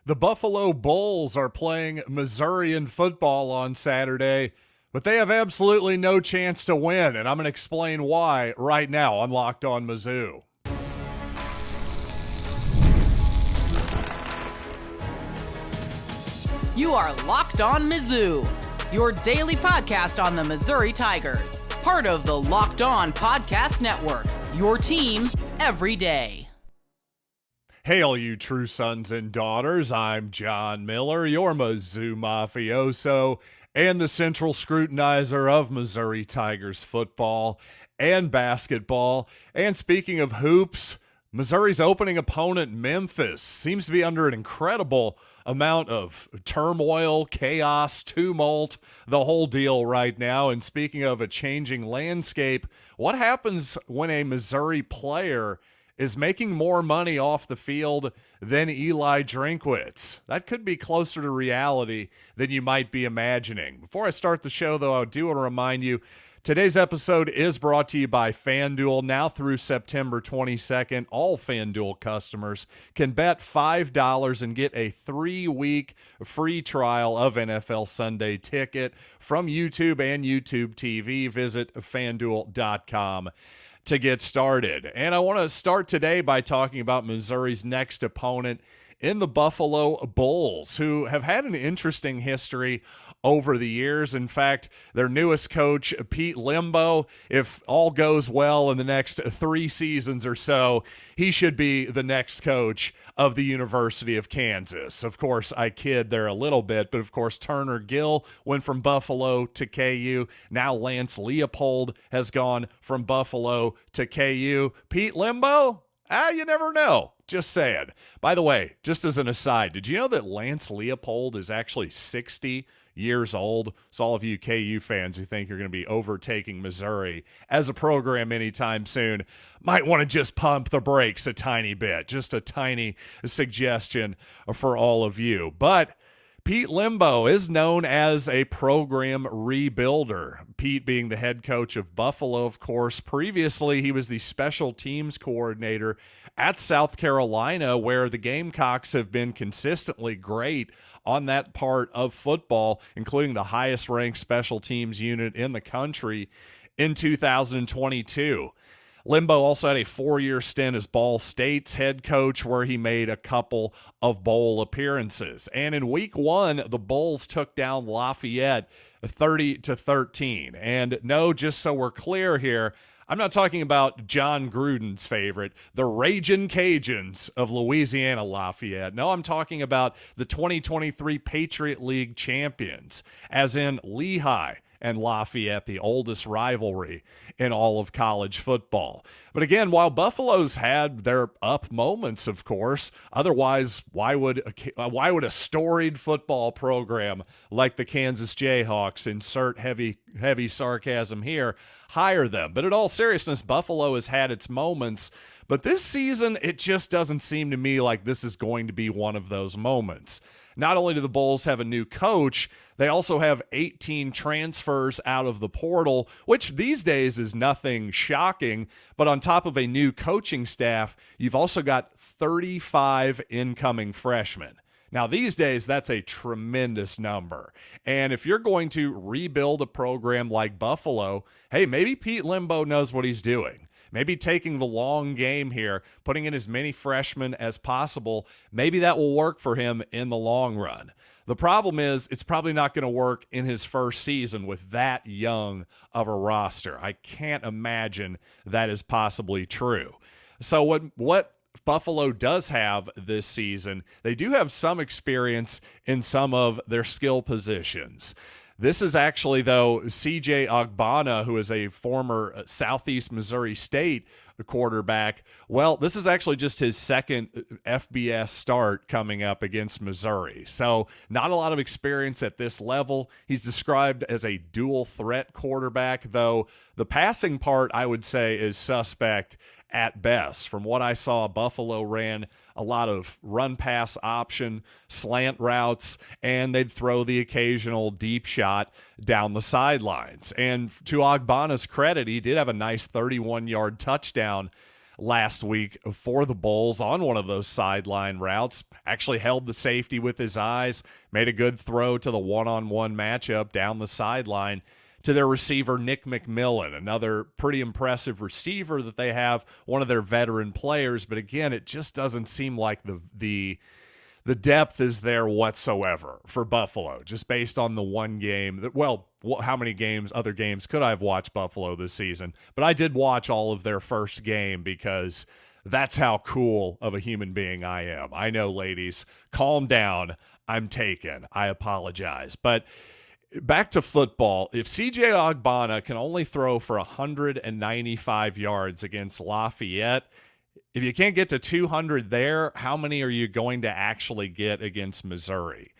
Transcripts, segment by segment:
The Buffalo Bulls are playing Missourian football on Saturday, but they have absolutely no chance to win, and I'm going to explain why right now on Locked On Mizzou. You are Locked On Mizzou, your daily podcast on the Missouri Tigers. Part of the Locked On Podcast Network, your team every day. Hey, all you true sons and daughters, I'm John Miller, your Mizzou mafioso and the central scrutinizer of Missouri Tigers football and basketball. And speaking of hoops, Missouri's opening opponent, Memphis, seems to be under an incredible amount of turmoil, chaos, tumult, the whole deal right now. And speaking of a changing landscape, what happens when a Missouri player is making more money off the field than Eli Drinkwitz? That could be closer to reality than you might be imagining. Before I start the show, though, I do want to remind you, today's episode is brought to you by FanDuel. Now through September 22nd, all FanDuel customers can bet $5 and get a 3-week free trial of NFL Sunday Ticket from YouTube and YouTube TV. Visit FanDuel.com to get started. And I want to start today by talking about Missouri's next opponent in the Buffalo Bulls, who have had an interesting history over the years. In fact, their newest coach, Pete Lembo, if all goes well in the next 3 seasons or so, he should be the next coach of the University of Kansas. Of course, I kid there a little bit, but of course, Turner Gill went from Buffalo to KU. Now Lance Leopold has gone from Buffalo to KU. Pete Lembo? You never know. Just saying. By the way, just as an aside, did you know that Lance Leopold is actually 60 years old? So all of you KU fans who think you're going to be overtaking Missouri as a program anytime soon might want to just pump the brakes a tiny bit. Just a tiny suggestion for all of you. But Pete Lembo is known as a program rebuilder. Pete being the head coach of Buffalo, of course. Previously, he was the special teams coordinator at South Carolina, where the Gamecocks have been consistently great on that part of football, including the highest-ranked special teams unit in the country in 2022. Lembo also had a 4-year stint as Ball State's head coach, where he made a couple of bowl appearances. And in week 1, the Bulls took down Lafayette 30-13. And no, just so we're clear here, I'm not talking about John Gruden's favorite, the Ragin' Cajuns of Louisiana Lafayette. No, I'm talking about the 2023 Patriot League champions, as in Lehigh and Lafayette, the oldest rivalry in all of college football. But again, while Buffalo's had their up moments, of course, otherwise, why would a storied football program like the Kansas Jayhawks, insert heavy sarcasm here, hire them? But in all seriousness, Buffalo has had its moments, but this season, it just doesn't seem to me like this is going to be one of those moments. Not only do the Bulls have a new coach, they also have 18 transfers out of the portal, which these days is nothing shocking. But on top of a new coaching staff, you've also got 35 incoming freshmen. Now, these days, that's a tremendous number. And if you're going to rebuild a program like Buffalo, hey, maybe Pete Lembo knows what he's doing. Maybe taking the long game here, putting in as many freshmen as possible, maybe that will work for him in the long run. The problem is it's probably not going to work in his first season with that young of a roster. I can't imagine that is possibly true. So what Buffalo does have this season, they do have some experience in some of their skill positions. This is actually, though, C.J. Ogbonna, who is a former Southeast Missouri State quarterback. Well, this is actually just his second FBS start coming up against Missouri. So not a lot of experience at this level. He's described as a dual threat quarterback, though the passing part, I would say, is suspect at best. From what I saw, Buffalo ran a lot of run-pass option, slant routes, and they'd throw the occasional deep shot down the sidelines. And to Ogbonna's credit, he did have a nice 31-yard touchdown last week for the Bulls on one of those sideline routes. Actually held the safety with his eyes, made a good throw to the one-on-one matchup down the sideline to their receiver, Nick McMillan, another pretty impressive receiver that they have, one of their veteran players. But again, it just doesn't seem like the depth is there whatsoever for Buffalo, just based on the one game. Well, how many other games could I have watched Buffalo this season? But I did watch all of their first game because that's how cool of a human being I am. I know, ladies, calm down. I'm taken. I apologize. But back to football. If CJ Ogbonna can only throw for 195 yards against Lafayette, if you can't get to 200 there, how many are you going to actually get against Missouri?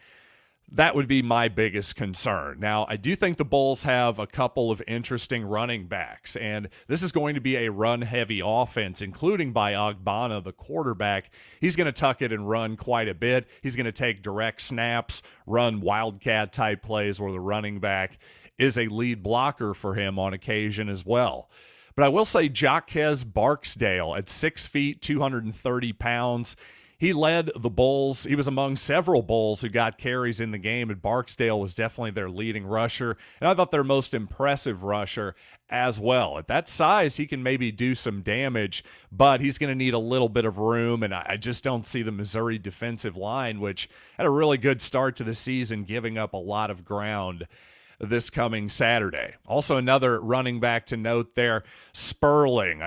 That would be my biggest concern. Now, I do think the Bulls have a couple of interesting running backs, and this is going to be a run-heavy offense, including by Ogbonna, the quarterback. He's going to tuck it and run quite a bit. He's going to take direct snaps, run wildcat-type plays where the running back is a lead blocker for him on occasion as well. But I will say Jaquez Barksdale at 6 feet, 230 pounds. He led the Bulls. He was among several Bulls who got carries in the game, and Barksdale was definitely their leading rusher, and I thought their most impressive rusher as well. At that size, he can maybe do some damage, but he's going to need a little bit of room, and I just don't see the Missouri defensive line, which had a really good start to the season, giving up a lot of ground this coming Saturday. Also, another running back to note there, Sperling.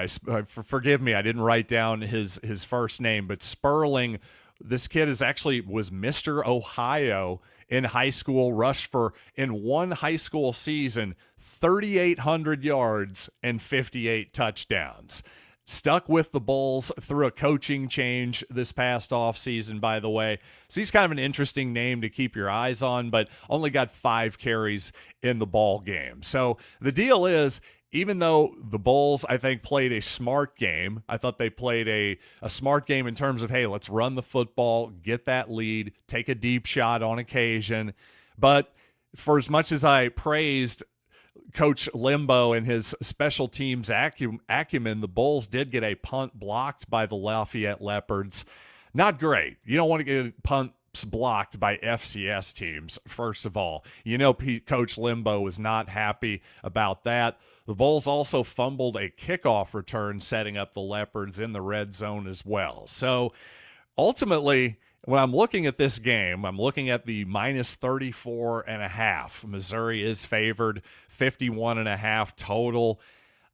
Forgive me, I didn't write down his first name, but Sperling, this kid was Mr. Ohio in high school, rushed for, in one high school season, 3,800 yards and 58 touchdowns. Stuck with the Bulls through a coaching change this past offseason, by the way. So he's kind of an interesting name to keep your eyes on, but only got 5 carries in the ball game. So the deal is, even though the Bulls, I think, played a smart game, I thought they played a smart game in terms of, hey, let's run the football, get that lead, take a deep shot on occasion. But for as much as I praised Coach Lembo and his special teams acumen, the Bulls did get a punt blocked by the Lafayette Leopards. Not great. You don't want to get punts blocked by FCS teams, first of all. You know, Coach Lembo was not happy about that. The Bulls also fumbled a kickoff return, setting up the Leopards in the red zone as well. So ultimately, when I'm looking at this game, I'm looking at the minus 34.5. Missouri is favored, 51.5 total.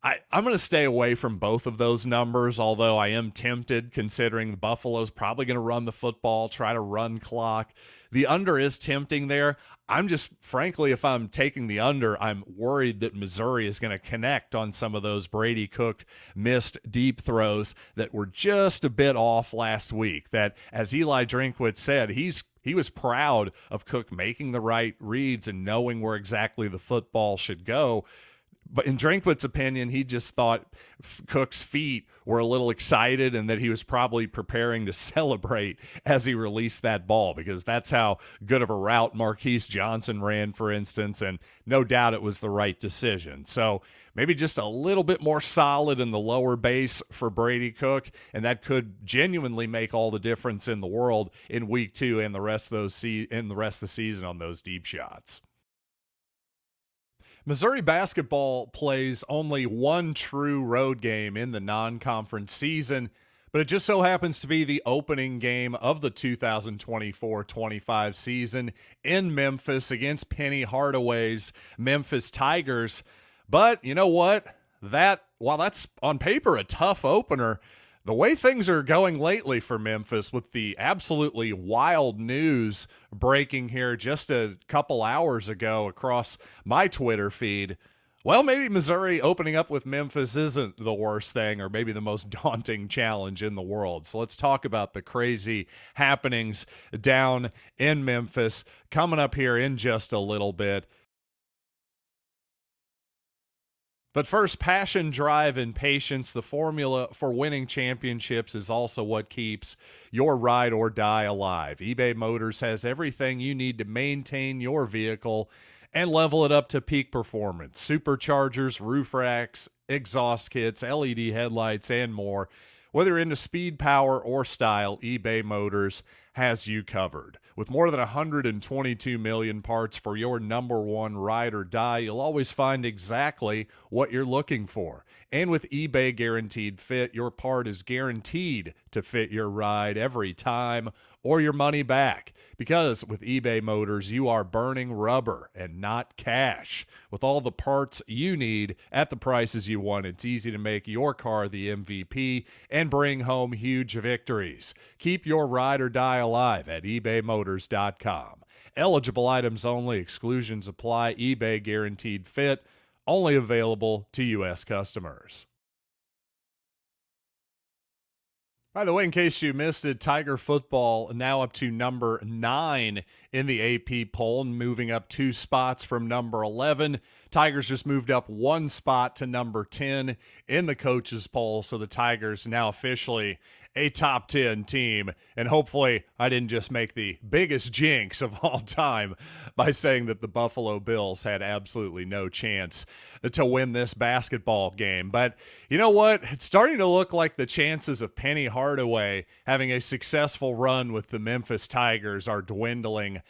I'm going to stay away from both of those numbers, although I am tempted, considering Buffalo's probably going to run the football, try to run clock. The under is tempting there. I'm just, frankly, if I'm taking the under, I'm worried that Missouri is going to connect on some of those Brady Cook missed deep throws that were just a bit off last week. That, as Eli Drinkwitz said, he was proud of Cook making the right reads and knowing where exactly the football should go. But in Drinkwitz's opinion, he just thought Cook's feet were a little excited and that he was probably preparing to celebrate as he released that ball, because that's how good of a route Marquise Johnson ran, for instance, and no doubt it was the right decision. So maybe just a little bit more solid in the lower base for Brady Cook, and that could genuinely make all the difference in the world in week 2 and the rest of the season on those deep shots. Missouri basketball plays only one true road game in the non-conference season, but it just so happens to be the opening game of the 2024-25 season in Memphis against Penny Hardaway's Memphis Tigers. But you know what? While that's on paper a tough opener, the way things are going lately for Memphis, with the absolutely wild news breaking here just a couple hours ago across my Twitter feed, well, maybe Missouri opening up with Memphis isn't the worst thing, or maybe the most daunting challenge in the world. So let's talk about the crazy happenings down in Memphis coming up here in just a little bit. But first, passion, drive, and patience. The formula for winning championships is also what keeps your ride or die alive. eBay Motors has everything you need to maintain your vehicle and level it up to peak performance. Superchargers, roof racks, exhaust kits, LED headlights, and more. Whether you're into speed, power, or style, eBay Motors has you covered. With more than 122 million parts for your number one ride or die, you'll always find exactly what you're looking for. And with eBay Guaranteed Fit, your part is guaranteed to fit your ride every time or your money back. Because with eBay Motors, you are burning rubber and not cash. With all the parts you need at the prices you want, it's easy to make your car the MVP and bring home huge victories. Keep your ride or die alive at ebaymotors.com. Eligible items only. Exclusions apply. eBay Guaranteed Fit. Only available to U.S. customers. By the way, in case you missed it, Tiger football now up to number 9 in the AP poll, moving up 2 spots from number 11. Tigers just moved up 1 spot to number 10 in the coaches poll, so the Tigers now officially a top 10 team. And hopefully I didn't just make the biggest jinx of all time by saying that the Buffalo Bills had absolutely no chance to win this basketball game. But you know what? It's starting to look like the chances of Penny Hardaway having a successful run with the Memphis Tigers are dwindling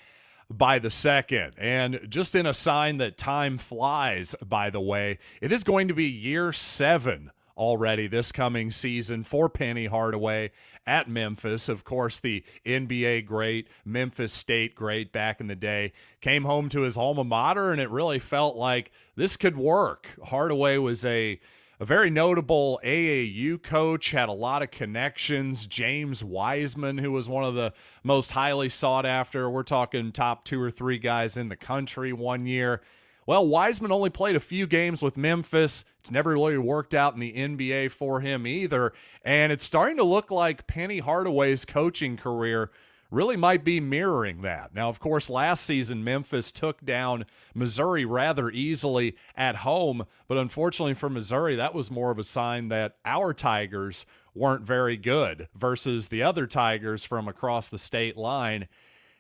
by the second. And just in a sign that time flies, by the way, it is going to be year 7 already this coming season for Penny Hardaway at Memphis. Of course, the NBA great, Memphis State great back in the day, came home to his alma mater, and it really felt like this could work. Hardaway was a very notable AAU coach, had a lot of connections. James Wiseman, who was one of the most highly sought after, we're talking top 2 or 3 guys in the country one year. Well, Wiseman only played a few games with Memphis. It's never really worked out in the NBA for him either. And it's starting to look like Penny Hardaway's coaching career really might be mirroring that. Now, of course, last season, Memphis took down Missouri rather easily at home. But unfortunately for Missouri, that was more of a sign that our Tigers weren't very good versus the other Tigers from across the state line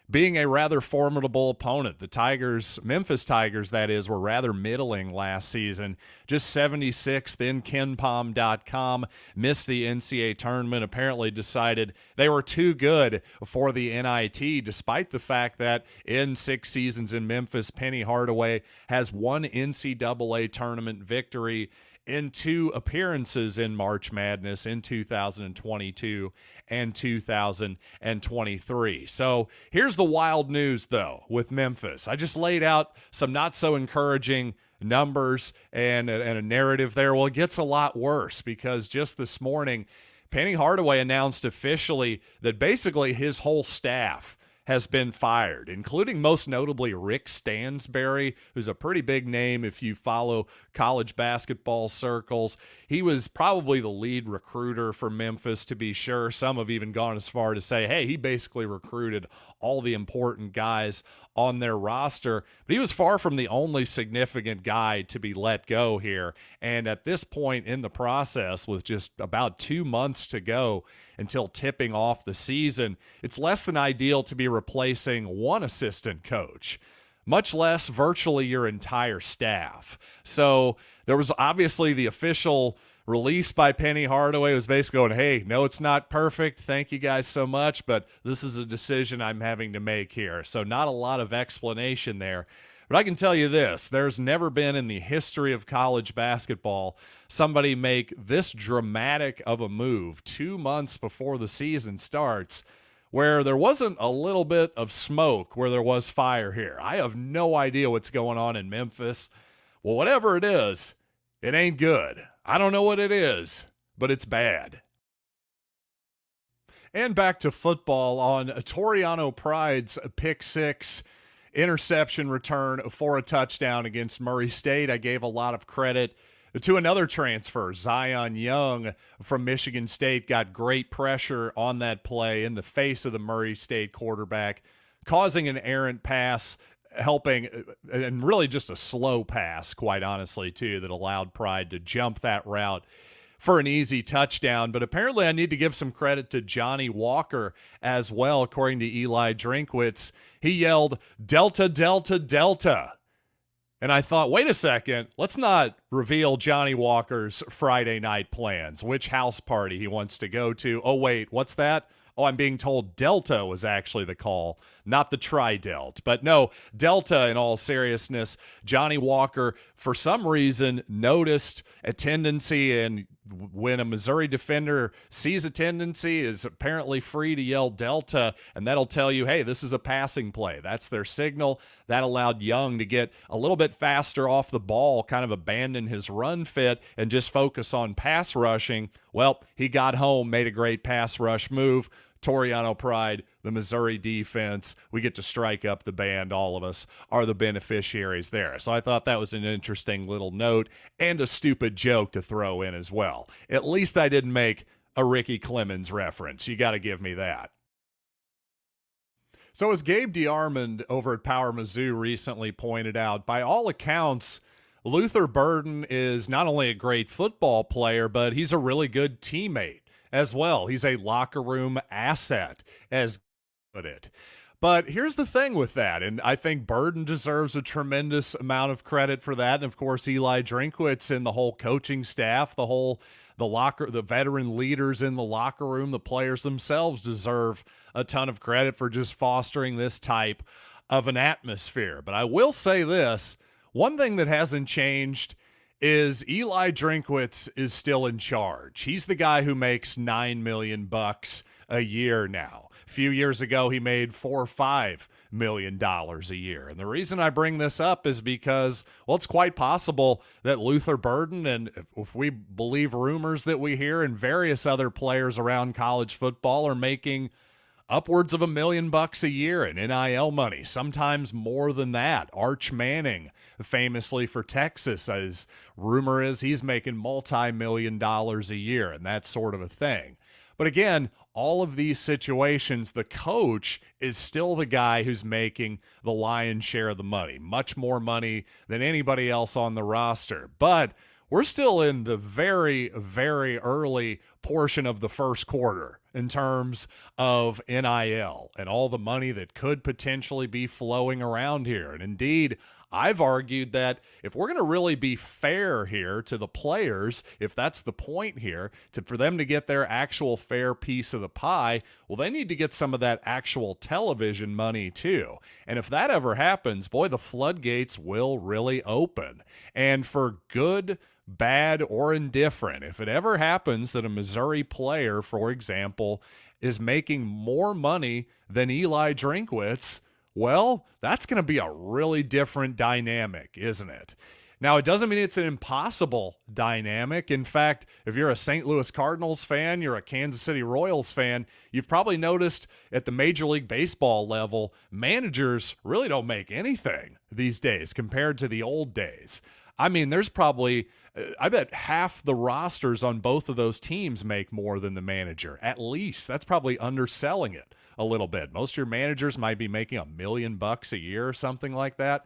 being a rather formidable opponent. The Tigers, Memphis Tigers, that is, were rather middling last season. Just 76th in KenPom.com. Missed the NCAA tournament. Apparently decided they were too good for the NIT, despite the fact that in 6 seasons in Memphis, Penny Hardaway has 1 NCAA tournament victory in 2 appearances in March Madness in 2022 and 2023. So here's the wild news, though, with Memphis. I just laid out some not so encouraging numbers and a narrative there. Well, it gets a lot worse because just this morning, Penny Hardaway announced officially that basically his whole staff has been fired, including most notably Rick Stansberry, who's a pretty big name if you follow college basketball circles. He was probably the lead recruiter for Memphis, to be sure. Some have even gone as far to say, hey, he basically recruited all the important guys on their roster. But he was far from the only significant guy to be let go here. And at this point in the process, with just about 2 months to go until tipping off the season, it's less than ideal to be replacing one assistant coach, much less virtually your entire staff. So there was obviously the official release by Penny Hardaway was basically going, hey, no, it's not perfect. Thank you guys so much, but this is a decision I'm having to make here. So not a lot of explanation there. But I can tell you this, there's never been in the history of college basketball somebody make this dramatic of a move 2 months before the season starts, where there wasn't a little bit of smoke where there was fire here. I have no idea what's going on in Memphis. Well, whatever it is, it ain't good. I don't know what it is, but it's bad. And back to football on Toriano Pride's pick 6 interception return for a touchdown against Murray State. I gave a lot of credit to another transfer, Zion Young from Michigan State. Got great pressure on that play in the face of the Murray State quarterback, causing an errant pass, helping, and really just a slow pass, quite honestly, too, that allowed Pride to jump that route for an easy touchdown. But apparently I need to give some credit to Johnny Walker as well. According to Eli Drinkwitz, he yelled, "Delta, Delta, Delta," And I thought, wait a second, let's not reveal Johnny Walker's Friday night plans, which house party he wants to go to. Oh, wait, what's that? Oh, I'm being told Delta was actually the call, not the Tri-Delt. But no, Delta, in all seriousness, Johnny Walker, for some reason, noticed a tendency, and when a Missouri defender sees a tendency, is apparently free to yell Delta, and that'll tell you, hey, this is a passing play. That's their signal. That allowed Young to get a little bit faster off the ball, kind of abandon his run fit, and just focus on pass rushing. Well, he got home, made a great pass rush move. Toriano Pride, the Missouri defense, we get to strike up the band. All of us are the beneficiaries there. So I thought that was an interesting little note and a stupid joke to throw in as well. At least I didn't make a Ricky Clemens reference. You got to give me that. So as Gabe DeArmond over at Power Mizzou recently pointed out, by all accounts, Luther Burden is not only a great football player, but he's a really good teammate as well. He's a locker room asset, as put it. But here's the thing with that, and I think Burden deserves a tremendous amount of credit for that. And of course, Eli Drinkwitz and the whole coaching staff, the veteran leaders in the locker room, the players themselves deserve a ton of credit for just fostering this type of an atmosphere. But I will say this, one thing that hasn't changed is Eli Drinkwitz is still in charge. He's the guy who makes $9 million a year now. A few years ago, he made $4 or $5 million a year. And the reason I bring this up is because, well, it's quite possible that Luther Burden, and if we believe rumors that we hear, and various other players around college football are making upwards of $1 million a year in NIL money, sometimes more than that. Arch Manning, famously for Texas, as rumor is he's making multi-million dollars a year and that sort of a thing. But again, all of these situations, the coach is still the guy who's making the lion's share of the money, much more money than anybody else on the roster. But we're still in the very, very early portion of the first quarter in terms of NIL and all the money that could potentially be flowing around here. And indeed, I've argued that if we're going to really be fair here to the players, if that's the point here, for them to get their actual fair piece of the pie, well, they need to get some of that actual television money too. And if that ever happens, boy, the floodgates will really open. And for good, bad, or indifferent, if it ever happens that a Missouri player, for example, is making more money than Eli Drinkwitz, well, that's going to be a really different dynamic, isn't it? Now, it doesn't mean it's an impossible dynamic. In fact, if you're a St. Louis Cardinals fan, you're a Kansas City Royals fan, you've probably noticed at the Major League Baseball level, managers really don't make anything these days compared to the old days. I mean, there's probably, I bet half the rosters on both of those teams make more than the manager. At least. That's probably underselling it a little bit. Most of your managers might be making $1 million a year or something like that.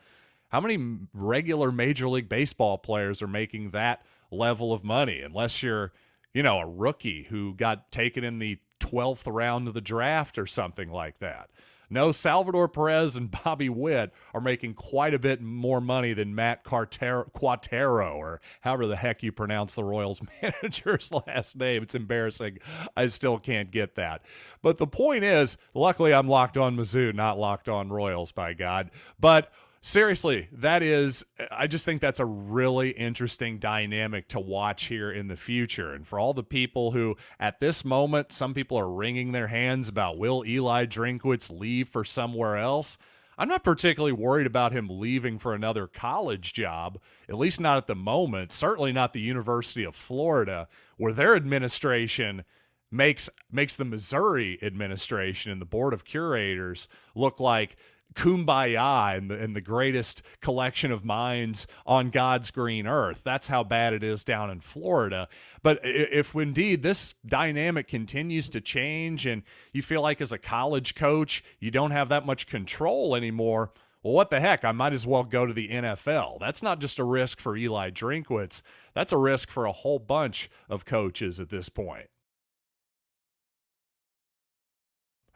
How many regular Major League Baseball players are making that level of money? Unless you're, a rookie who got taken in the 12th round of the draft or something like that. No, Salvador Perez and Bobby Witt are making quite a bit more money than Matt Quatero, or however the heck you pronounce the Royals manager's last name. It's embarrassing. I still can't get that. But the point is, luckily I'm locked on Mizzou, not locked on Royals, by God. But seriously, I just think that's a really interesting dynamic to watch here in the future. And for all the people who, at this moment, some people are wringing their hands about, will Eli Drinkwitz leave for somewhere else? I'm not particularly worried about him leaving for another college job, at least not at the moment. Certainly not the University of Florida, where their administration makes the Missouri administration and the Board of Curators look like kumbaya and the greatest collection of minds on God's green earth. That's how bad it is down in Florida. But if indeed this dynamic continues to change and you feel like as a college coach you don't have that much control anymore, well, what the heck? I might as well go to the NFL. That's not just a risk for Eli Drinkwitz. That's a risk for a whole bunch of coaches at this point.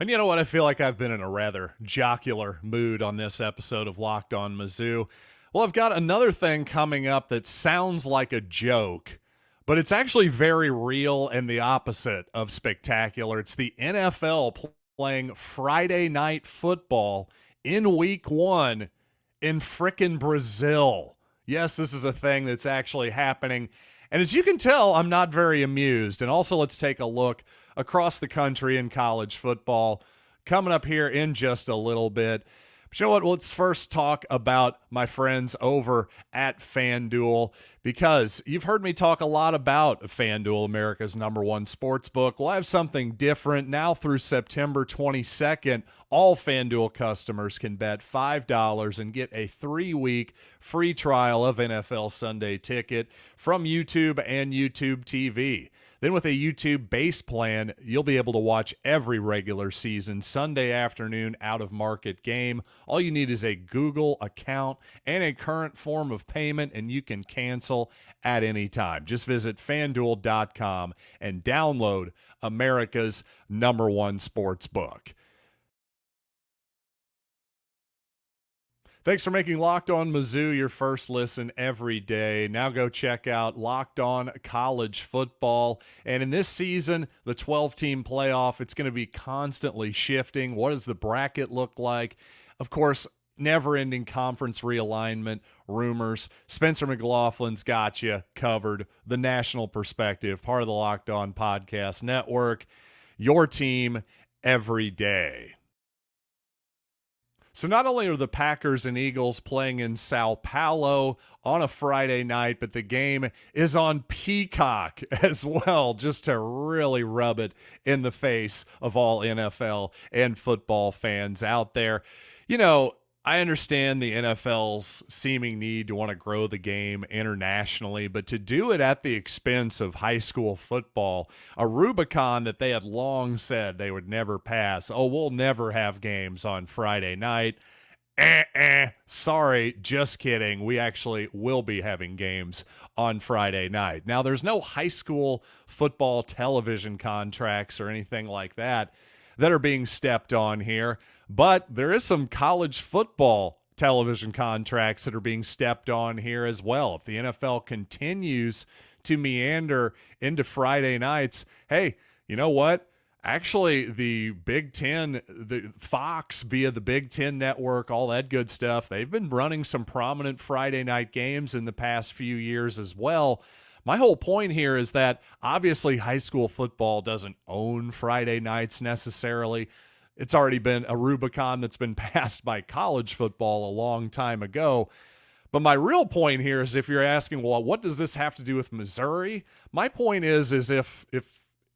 And you know what? I feel like I've been in a rather jocular mood on this episode of Locked On Mizzou. Well, I've got another thing coming up that sounds like a joke, but it's actually very real and the opposite of spectacular. It's the NFL playing Friday night football in week 1 in frickin' Brazil. Yes, this is a thing that's actually happening. And as you can tell, I'm not very amused. And also, let's take a look across the country in college football coming up here in just a little bit. But you know what? Let's first talk about my friends over at FanDuel, because you've heard me talk a lot about FanDuel, America's #1 sports book. Well, I have something different now through September 22nd. All FanDuel customers can bet $5 and get a 3-week free trial of NFL Sunday Ticket from YouTube and YouTube TV. Then with a YouTube base plan, you'll be able to watch every regular season Sunday afternoon out-of-market game. All you need is a Google account and a current form of payment, and you can cancel at any time. Just visit FanDuel.com and download America's #1 sports book. Thanks for making Locked On Mizzou your first listen every day. Now go check out Locked On College Football. And in this season, the 12-team playoff, it's going to be constantly shifting. What does the bracket look like? Of course, never-ending conference realignment, rumors. Spencer McLaughlin's got you covered. The national perspective, part of the Locked On Podcast Network. Your team every day. So not only are the Packers and Eagles playing in Sao Paulo on a Friday night, but the game is on Peacock as well, just to really rub it in the face of all NFL and football fans out there. You know, I understand the NFL's seeming need to want to grow the game internationally, but to do it at the expense of high school football, a Rubicon that they had long said they would never pass. Oh, we'll never have games on Friday night. Sorry, just kidding. We actually will be having games on Friday night. Now, there's no high school football television contracts or anything like that are being stepped on here, but there is some college football television contracts that are being stepped on here as well. If the NFL continues to meander into Friday nights, hey, you know what? Actually, the Big Ten, the Fox via the Big Ten Network, all that good stuff, they've been running some prominent Friday night games in the past few years as well. My whole point here is that obviously high school football doesn't own Friday nights necessarily. It's already been a Rubicon that's been passed by college football a long time ago. But my real point here is, if you're asking, well, what does this have to do with Missouri? My point is if the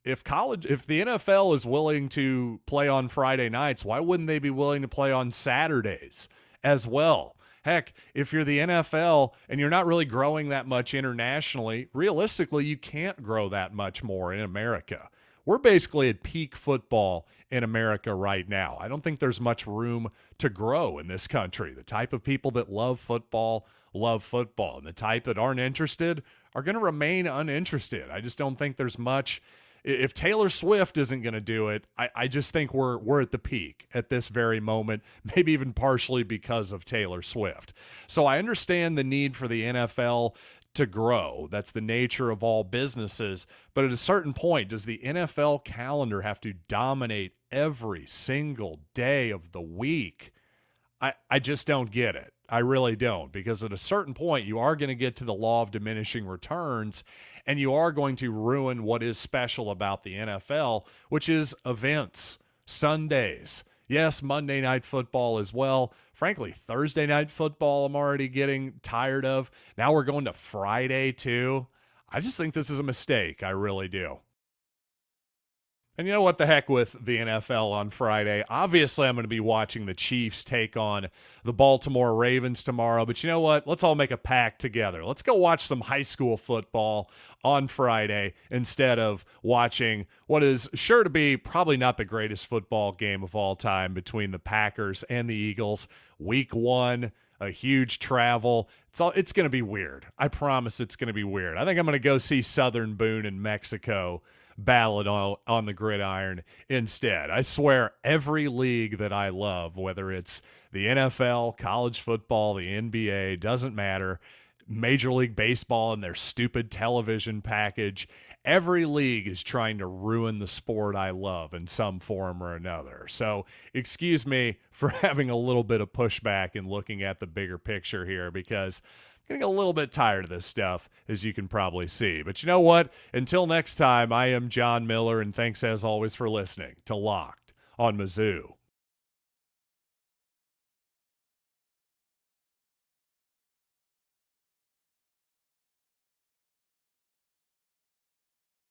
NFL is willing to play on Friday nights, why wouldn't they be willing to play on Saturdays as well? Heck, if you're the NFL and you're not really growing that much internationally, realistically, you can't grow that much more in America. We're basically at peak football in America right now. I don't think there's much room to grow in this country. The type of people that love football, and the type that aren't interested are going to remain uninterested. I just don't think there's much. If Taylor Swift isn't going to do it, I just think we're at the peak at this very moment, maybe even partially because of Taylor Swift. So I understand the need for the NFL to grow. That's the nature of all businesses. But at a certain point, does the NFL calendar have to dominate every single day of the week? I just don't get it. I really don't, because at a certain point, you are going to get to the law of diminishing returns, and you are going to ruin what is special about the NFL, which is events, Sundays. Yes, Monday Night Football as well. Frankly, Thursday Night Football I'm already getting tired of. Now we're going to Friday too. I just think this is a mistake. I really do. And you know what, the heck with the NFL on Friday. Obviously, I'm going to be watching the Chiefs take on the Baltimore Ravens tomorrow. But you know what? Let's all make a pact together. Let's go watch some high school football on Friday instead of watching what is sure to be probably not the greatest football game of all time between the Packers and the Eagles. Week 1, a huge travel. It's going to be weird. I promise it's going to be weird. I think I'm going to go see Southern Boone in Mexico battle it on the gridiron instead. I swear every league that I love, whether it's the NFL, college football, the NBA, doesn't matter, Major League Baseball and their stupid television package, every league is trying to ruin the sport I love in some form or another. So excuse me for having a little bit of pushback and looking at the bigger picture here, because I'm getting a little bit tired of this stuff, as you can probably see. But you know what? Until next time, I am John Miller, and thanks as always for listening to Locked on Mizzou.